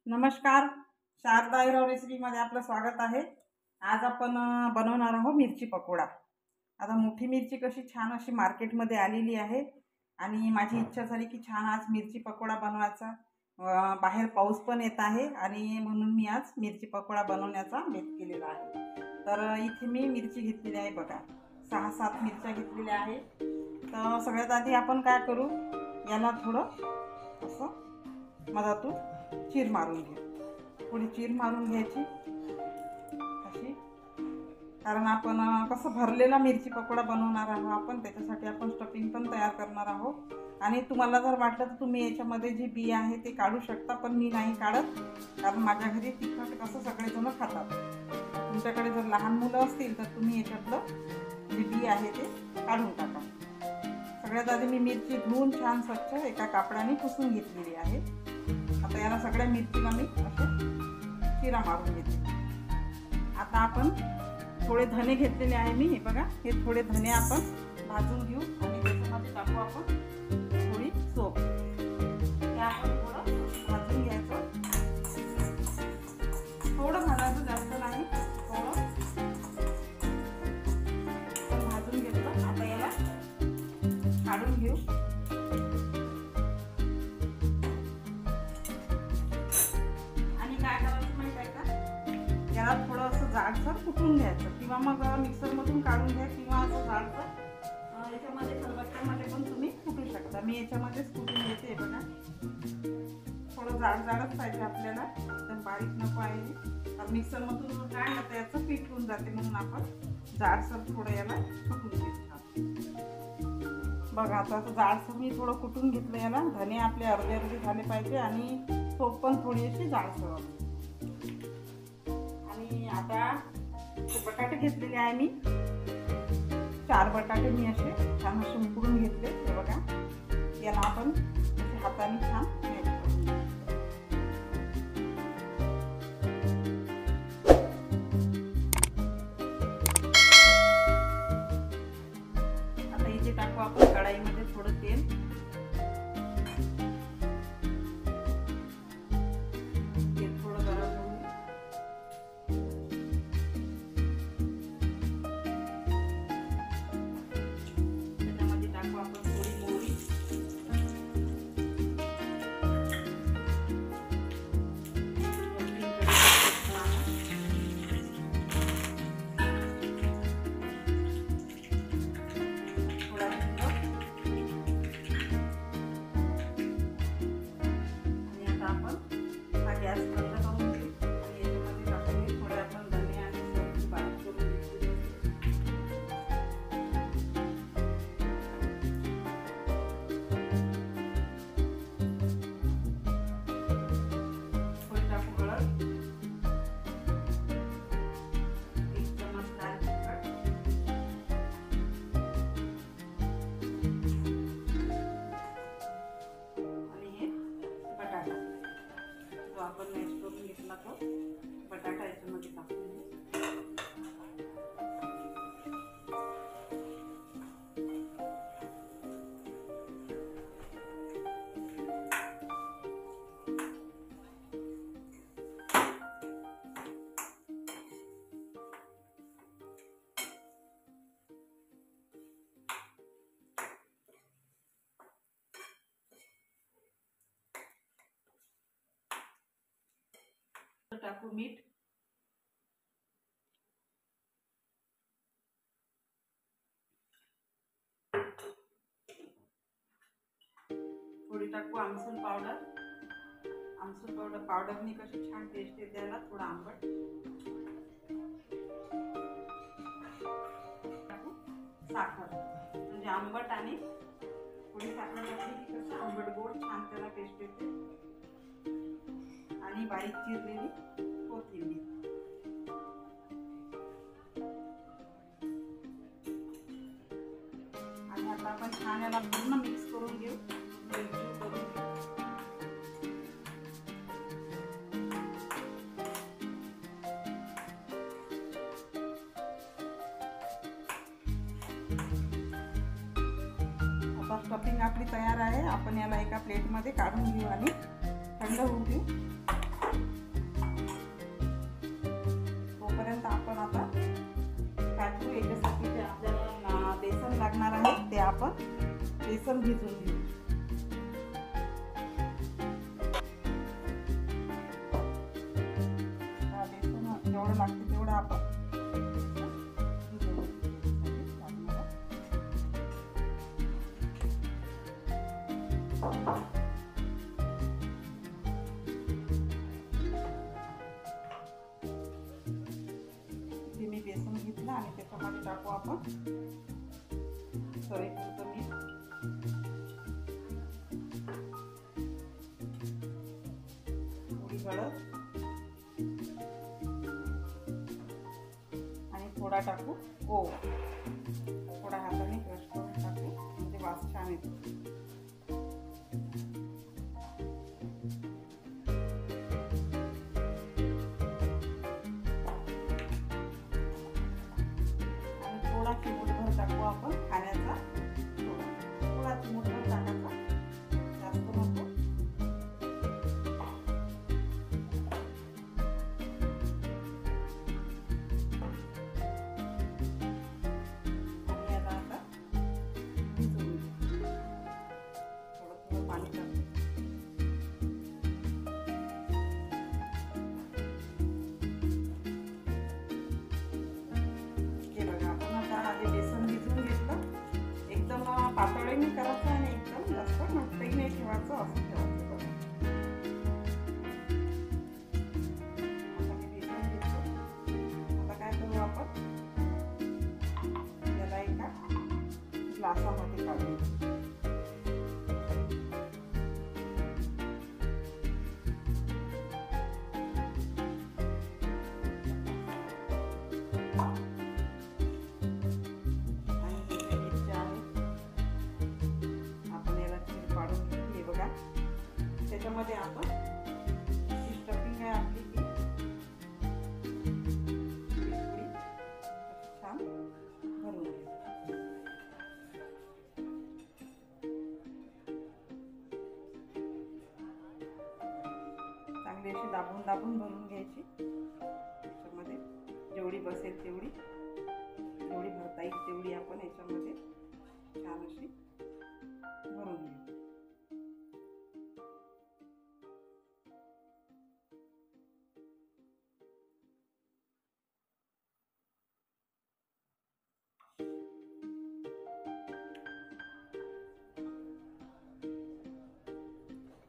नमस्कार, शारदा हिराव रेसिपीमध्ये आपलं स्वागत आहे। आज आपण बनवणार आहोत मिरची पकोडा। आता मोठी मिरची कशी छान अशी मार्केटमध्ये आलेली आहे आणि माझी इच्छा झाली की छान आज मिरची पकोडा बनवायचा। बाहेर पाऊस पण येत आहे आणि म्हणून मी आज मिरची पकोडा बनवण्याचा बेत केलेला आहे। तर इथे मी मिरची घेतलेली आहे बघा, 6-7 मिरच्या घेतलेल्या आहे। तर सगळ्यात आधी आपण काय करू, याला थोडं असं मधातून चीर मारून घ्या। थोडी चीर मारून घ्यायची अशी, कारण आपण कसं भरलेला मिरची पकोडा बनवणार आहोत आपण, त्याच्यासाठी आपण स्टफिंग पण तयार करणार आहोत। आणि तुम्हाला जर वाटलं तर तुम्ही याच्यामध्ये जे बी आहे ते काढू शकता, पण मी नाही काढत, कारण माझ्या घरी तिखट कसं सगळेजण खातात। तुमच्याकडे जर लहान मुलं असतील तर तुम्ही याच्यातलं जे बी आहे ते काढून टाका। सगळ्यात आधी मी मिरची धुवून छान स्वच्छ एका कापडाने पुसून घेतलेली आहे। आता याला सगळ्या मिरचीला मी असे चिरा मारून घेते। आता आपण थोडे धने घेतलेले आहे मी, हे बघा, हे थोडे धने आपण भाजून घेऊ आणि त्याच्यामध्ये टाकू आपण थोडी सोप। हे आपण थोडं भाजून घ्यायचं, थोडं भाजायचं, जास्त नाही, थोडं भाजून घेतलं। आता याला काढून घेऊ। थोडं असं जाडसर कुटून घ्यायचं, किंवा मग मिक्सरमधून काढून घ्या, किंवा असं जाडसर याच्यामध्ये खलबत्त्यामध्ये पण तुम्ही कुटू शकता। मी याच्यामध्येच कुटून घेते बघा। थोडं जाडच पाहिजे आपल्याला, एकदम बारीक नको आहे, तर मिक्सरमधून काय होतं याचं पीठ होऊन जाते, म्हणून आपण जाडसर थोडं याला कुटून घेतो बघा। आता जाडसर मी थोडं कुटून घेतलं याला। धने आपले अर्धे झाले पाहिजे आणि सोप पण थोडी अशी जाडसर। आता बटाटे घेतलेले आहे मी, 4 बटाटे मी असे छान असे उकडून घेतले, हे बघा। याला आपण हाताने छान मॅश करून घेऊ। आता इथे टाकू आपण कढाईमध्ये थोडं तेल। आपण मॅश करून घेतला तो बटाटा याच्यामध्ये टाकून घेऊ। टाकू मीठ, थोडी टाकू आमसूल पावडर। आमसूल पावडरनी कशी छान टेस्ट येते याला, थोडा आंबट टाकू। साखर, म्हणजे आंबट आणि थोडी साखर टाकली की कसं आंबट गोड छान त्याला टेस्ट येते। आणि बारीक चिरलेली कोथिंबीर। आणि आता आपण छान याला पूर्ण मिक्स करून घेऊ। आता स्टफिंग आपली तयार आहे। आपण याला एका प्लेटमध्ये काढून घेऊ आणि थंड होऊ देऊ। आपण बेसन भिजवून घेऊ. बेसन जेवढं लागते तेवढं आपण मी बेसन घेतलं आणि त्याच्यामध्ये टाकू आपण चवीपुरतं मीठ, थोडी हळद आणि थोडा टाकू ओवा. थोडा हाताने क्रश करून टाकू म्हणजे वास छान येतो. चिमूटभर टाकू आपण खाण्याचा थोडा चिमूटभर टाकायचा, जास्त नको. आणि याला आता भिजवून घेऊ. थोडं पाणी टाकू. बेसन भिजवून घेतलं. एकदम पातळही नाही करायचं आणि एकदम जास्त घट्टही नाही ठेवायचं, असं ठेवायचं. आता मी भिजवून घेतलं. आता काय करू आपण, याला एका ग्लासामध्ये काढू. त्याच्यामध्ये आपण स्टफिंग आहे आपली ती छान भरून घेऊ. चांगली अशी दाबून दाबून भरून घ्यायची. त्याच्यामध्ये जेवढी बसेल तेवढी, जेवढी भरता येईल तेवढी आपण याच्यामध्ये छान अशी भरून घेऊ.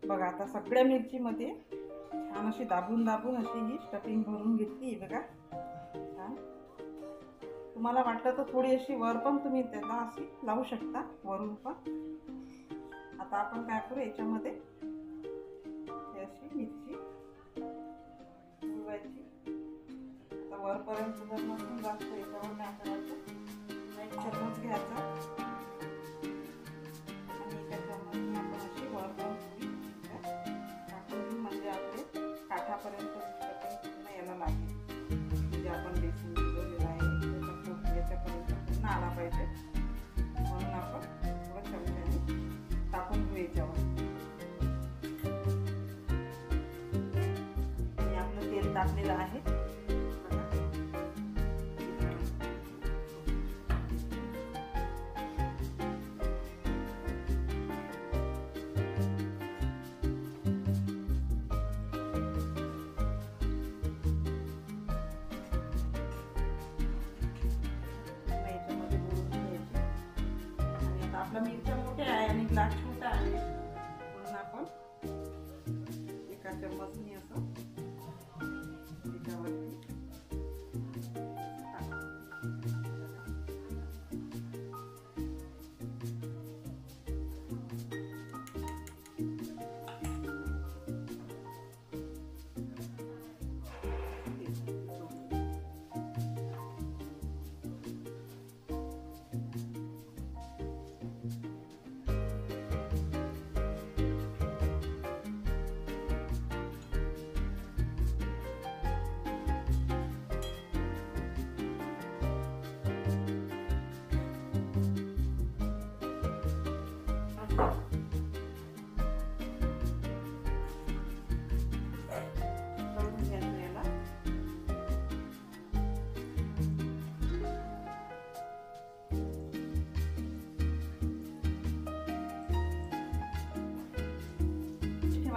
बघा आता सगळ्या मिरचीमध्ये छान अशी दाबून दाबून अशी ही स्टफिंग भरून घेतली बघा छान. तुम्हाला वाटलं तर थोडी अशी वर पण तुम्ही त्याला अशी लावू शकता, वरून पण. आता आपण काय करू, याच्यामध्ये अशी मिरची ठेवायची. आता वरपर्यंत जर नसून जास्त याच्यावर काय करायचं, एक चम्मच घ्यायचा आणि एका चम्मचने आपण अशी वरपर्यंत म्हणजे आपले काठापर्यंत पूर्ण याला लागेल. जे आपण बेसन भिजवलेलं आहे याच्यापर्यंत पूर्ण आला पाहिजे, म्हणून आपण थोडं चमच्याने टाकून घेऊ याच्यावर. आणि आपलं तेल टाकलेलं आहे. आपला मिरच्या मोठ्या आहे आणि ग्लास छोटा आहे, म्हणून आपण एका चम्मचनी असं त्याच्यावरती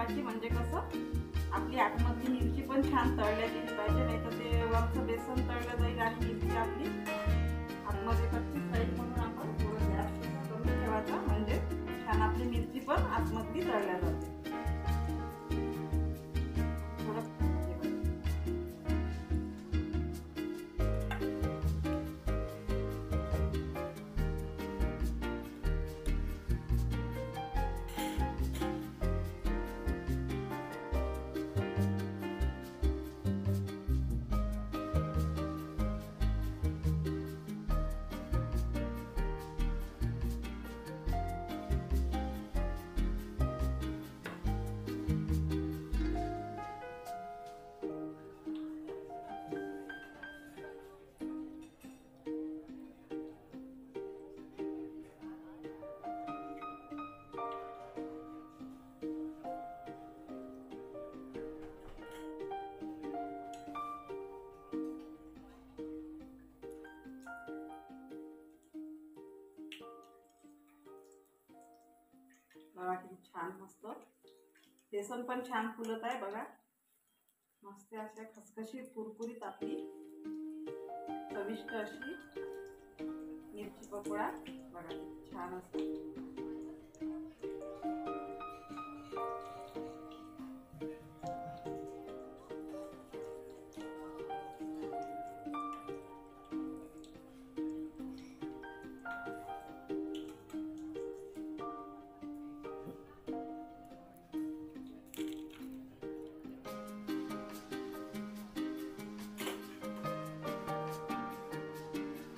ठेवायची, म्हणजे कसं आपली आतमधली मिरची पण छान तळल्या गेली पाहिजे, नाही तर ते वरचं बेसन तळलं जाईल आणि मिरची आपली आतमध्ये कच्ची राहील. म्हणून आपण थोडं गॅस कमी ठेवायचा, म्हणजे छान आपली मिरची पण आतमधली तळल्या जाते. बघा किती छान मस्त बेसन पण छान फुलत आहे. बघा मस्त अशा खसखशीत कुरकुरीत आपली चविष्ट अशी मिरची पकोडा बघा किती छान असतो.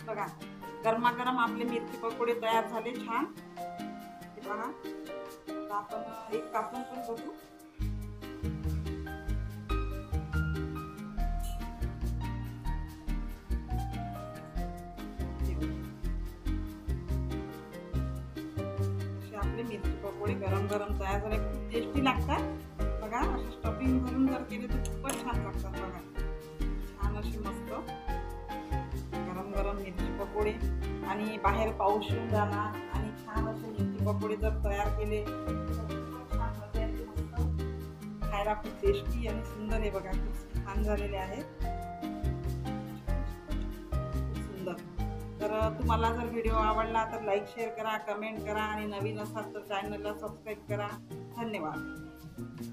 बघा गरमागरम आपले मिरची पकोडे तयार झाले छान. हे बघा आपण एक कापून पण बघू. असे आपले मिरची पकोडे गरम गरम तयार झाले, खूप टेस्टी लागतात. बघा असे स्टफिंग भरून जर केले तर खूपच छान लागतात. बघा छान अशी मस्त गरम मिरची पकोडे, आणि बाहेर पाऊस येऊन जाणार आणि छान असे मिरची पकोडे जर तयार केले तर खूप छान मजा येते. मस्त खायला खूप टेस्टी आणि सुंदर हे बघा खूप छान झालेले आहेत, खूप सुंदर. तर तुम्हाला जर व्हिडिओ आवडला तर लाईक शेअर करा, कमेंट करा, आणि नवीन असाल तर चॅनलला सबस्क्राईब करा. धन्यवाद.